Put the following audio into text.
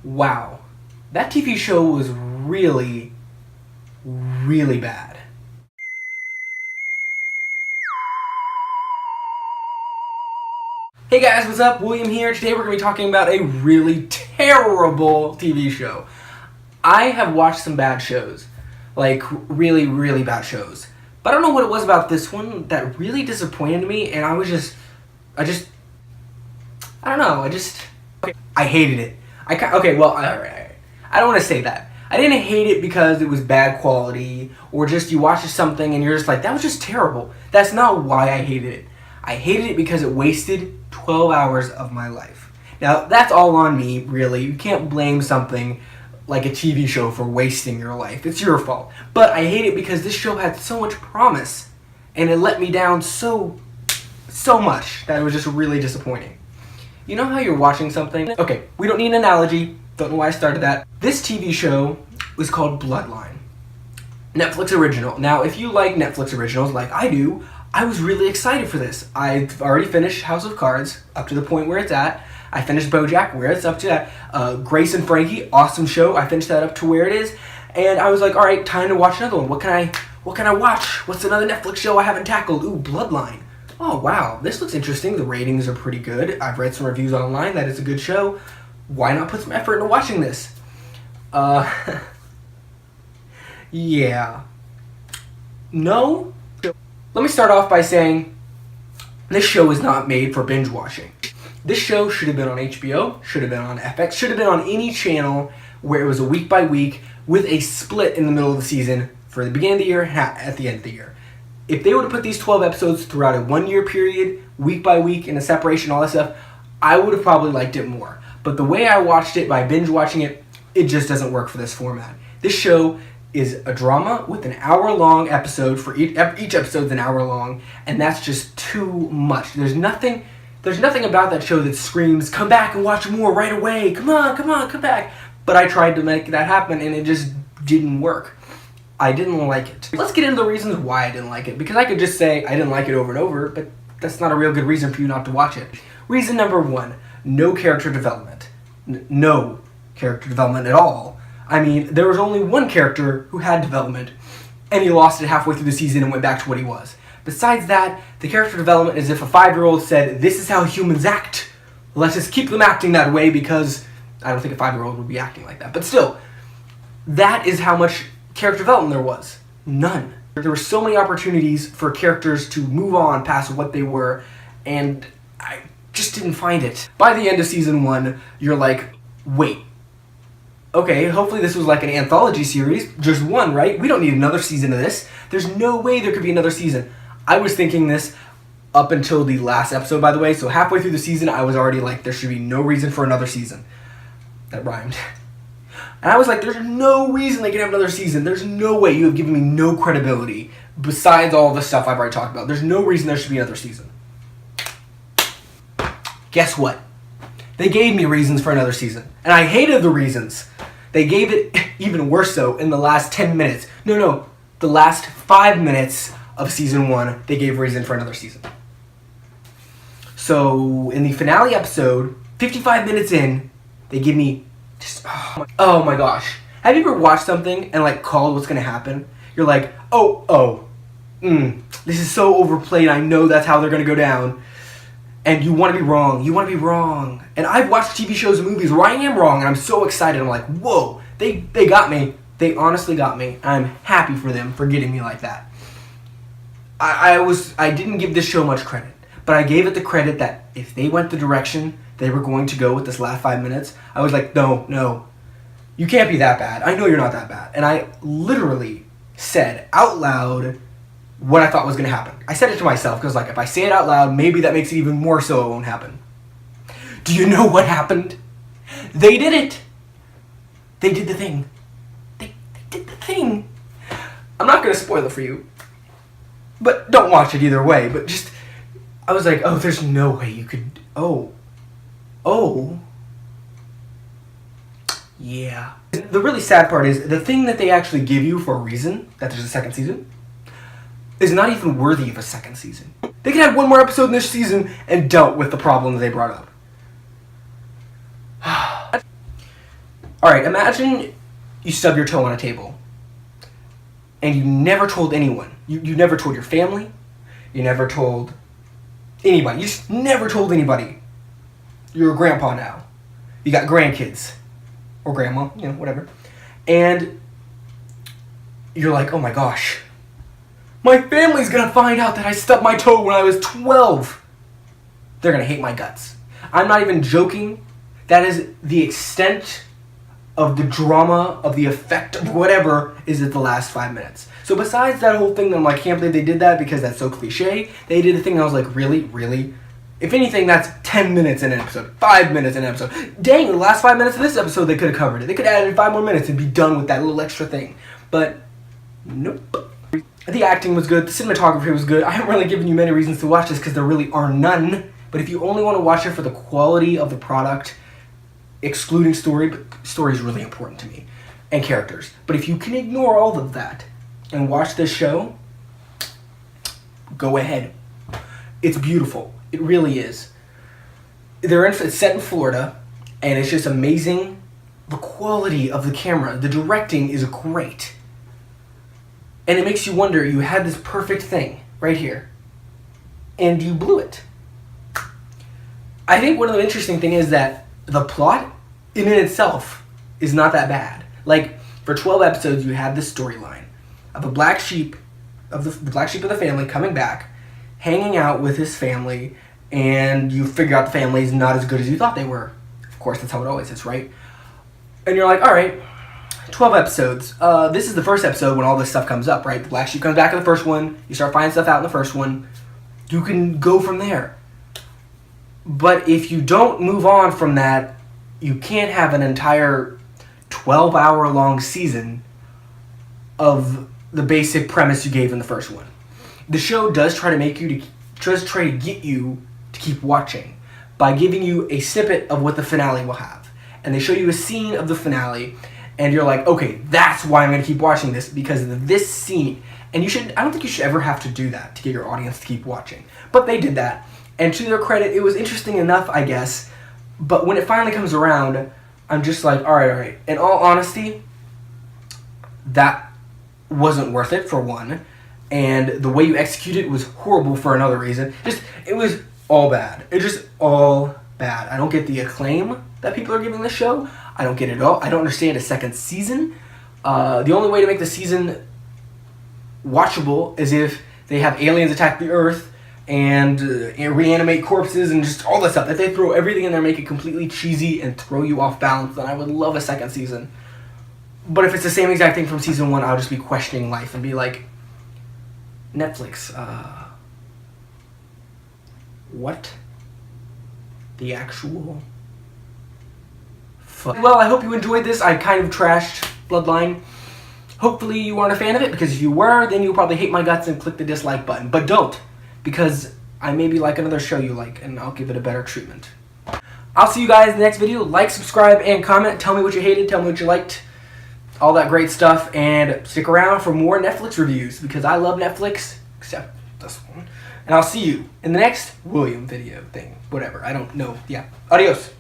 Wow, that TV show was really, really bad. Hey guys, what's up? William here. Today we're going to be talking about a really terrible TV show. I have watched some bad shows, like really, really bad shows. But I don't know what it was about this one that really disappointed me, and I don't know, I hated it. I don't want to say that. I didn't hate it because it was bad quality, or just you watch something and you're just like, that was just terrible. That's not why I hated it. I hated it because it wasted 12 hours of my life. Now, that's all on me, really. You can't blame something like a TV show for wasting your life. It's your fault. But I hate it because this show had so much promise, and it let me down so much that it was just really disappointing. You know how you're watching something? Okay, we don't need an analogy. Don't know why I started that. This TV show was called Bloodline. Netflix original. Now, if you like Netflix originals like I do, I was really excited for this. I've already finished House of Cards, up to the point where it's at. I finished BoJack, where it's up to that. Grace and Frankie, awesome show. I finished that up to where it is. And I was like, alright, time to watch another one. What can I watch? What's another Netflix show I haven't tackled? Ooh, Bloodline. Oh, wow, this looks interesting. The ratings are pretty good. I've read some reviews online that it's a good show. Why not put some effort into watching this? Yeah. No? Let me start off by saying this show is not made for binge watching. This show should have been on HBO, should have been on FX, should have been on any channel where it was a week by week with a split in the middle of the season for the beginning of the year and at the end of the year. If they would have put these 12 episodes throughout a 1 year period, week by week, in a separation, all that stuff, I would have probably liked it more. But the way I watched it, by binge watching it, it just doesn't work for this format. This show is a drama with an hour-long episode. For each episode's an hour long, and that's just too much. There's nothing about that show that screams, come back and watch more right away. Come on, come back. But I tried to make that happen, and it just didn't work. I didn't like it. Let's get into the reasons why I didn't like it, because I could just say I didn't like it over and over, but that's not a real good reason for you not to watch it. Reason number one, no character development. No character development at all. I mean, there was only one character who had development, and he lost it halfway through the season and went back to what he was. Besides that, the character development is if a 5-year-old said, this is how humans act. Let's just keep them acting that way, because I don't think a 5-year-old would be acting like that. But still, that is how much character development there was. None. There were so many opportunities for characters to move on past what they were, and I just didn't find it. By the end of season 1, you're like, wait. Okay, hopefully this was like an anthology series. Just one, right? We don't need another season of this. There's no way there could be another season. I was thinking this up until the last episode, by the way. So halfway through the season, I was already like, there should be no reason for another season. That rhymed. And I was like, there's no reason they can have another season. There's no way. You have given me no credibility besides all the stuff I've already talked about. There's no reason there should be another season. Guess what? They gave me reasons for another season. And I hated the reasons. They gave it even worse so in the last 10 minutes. No, the last 5 minutes of season 1, they gave reason for another season. So in the finale episode, 55 minutes in, they give me just, oh my gosh. Have you ever watched something and like called what's gonna happen? You're like, this is so overplayed, I know that's how they're gonna go down. And you want to be wrong. And I've watched TV shows and movies where I am wrong, and I'm so excited. I'm like, whoa, they got me. They honestly got me. I'm happy for them for getting me like that. I didn't give this show much credit, but I gave it the credit that if they went the direction they were going to go with this last 5 minutes, I was like, no, you can't be that bad. I know you're not that bad. And I literally said out loud what I thought was going to happen. I said it to myself because, like, if I say it out loud, maybe that makes it even more so it won't happen. Do you know what happened? They did it. They did the thing. They did the thing. I'm not going to spoil it for you, but don't watch it either way. But just, I was like, there's no way you could, yeah. The really sad part is the thing that they actually give you for a reason, that there's a second season, is not even worthy of a second season. They could have one more episode in this season and dealt with the problem that they brought up. Alright, imagine you stub your toe on a table and you never told anyone. You never told your family. You never told anybody. You just never told anybody. You're a grandpa now. You got grandkids. Or grandma, you know, whatever. And you're like, oh my gosh. My family's gonna find out that I stubbed my toe when I was 12. They're gonna hate my guts. I'm not even joking. That is the extent of the drama, of the effect of whatever is at the last 5 minutes. So besides that whole thing that I'm like, can't believe they did that because that's so cliche, they did a thing that I was like, really? Really? If anything, that's 10 minutes in an episode, 5 minutes in an episode. Dang, the last 5 minutes of this episode, they could have covered it. They could have added 5 more minutes and be done with that little extra thing. But, nope. The acting was good, the cinematography was good. I haven't really given you many reasons to watch this because there really are none. But if you only want to watch it for the quality of the product, excluding story, but story is really important to me, and characters. But if you can ignore all of that and watch this show, go ahead. It's beautiful. It really is. It's set in Florida, and it's just amazing. The quality of the camera, the directing is great. And it makes you wonder, you had this perfect thing right here, and you blew it. I think one of the interesting things is that the plot in itself is not that bad. Like, for 12 episodes, you have this storyline of a black sheep, of the black sheep of the family coming back, hanging out with his family, and you figure out the family is not as good as you thought they were. Of course, that's how it always is, right? And you're like, all right, 12 episodes. This is the first episode when all this stuff comes up, right? The black sheep comes back in the first one. You start finding stuff out in the first one. You can go from there. But if you don't move on from that, you can't have an entire 12-hour-long season of the basic premise you gave in the first one. The show does try to get you to keep watching by giving you a snippet of what the finale will have. And they show you a scene of the finale, and you're like, okay, that's why I'm going to keep watching this, because of this scene. And I don't think you should ever have to do that to get your audience to keep watching. But they did that. And to their credit, it was interesting enough, I guess. But when it finally comes around, I'm just like, all right. In all honesty, that wasn't worth it, for one. And the way you executed it was horrible for another reason. It was all bad. It's just all bad. I don't get the acclaim that people are giving this show. I don't get it at all. I don't understand a second season. The only way to make the season watchable is if they have aliens attack the Earth and reanimate corpses and just all this stuff. If they throw everything in there, make it completely cheesy and throw you off balance, then I would love a second season. But if it's the same exact thing from season 1, I'll just be questioning life and be like, Netflix, what the actual fuck? Well, I hope you enjoyed this. I kind of trashed Bloodline. Hopefully you aren't a fan of it, because if you were, then you'll probably hate my guts and click the dislike button. But don't, because I maybe like another show you like, and I'll give it a better treatment. I'll see you guys in the next video. Like, subscribe, and comment. Tell me what you hated, tell me what you liked. All that great stuff, and stick around for more Netflix reviews, because I love Netflix, except this one. And I'll see you in the next William video thing. Whatever, I don't know. Yeah. Adios.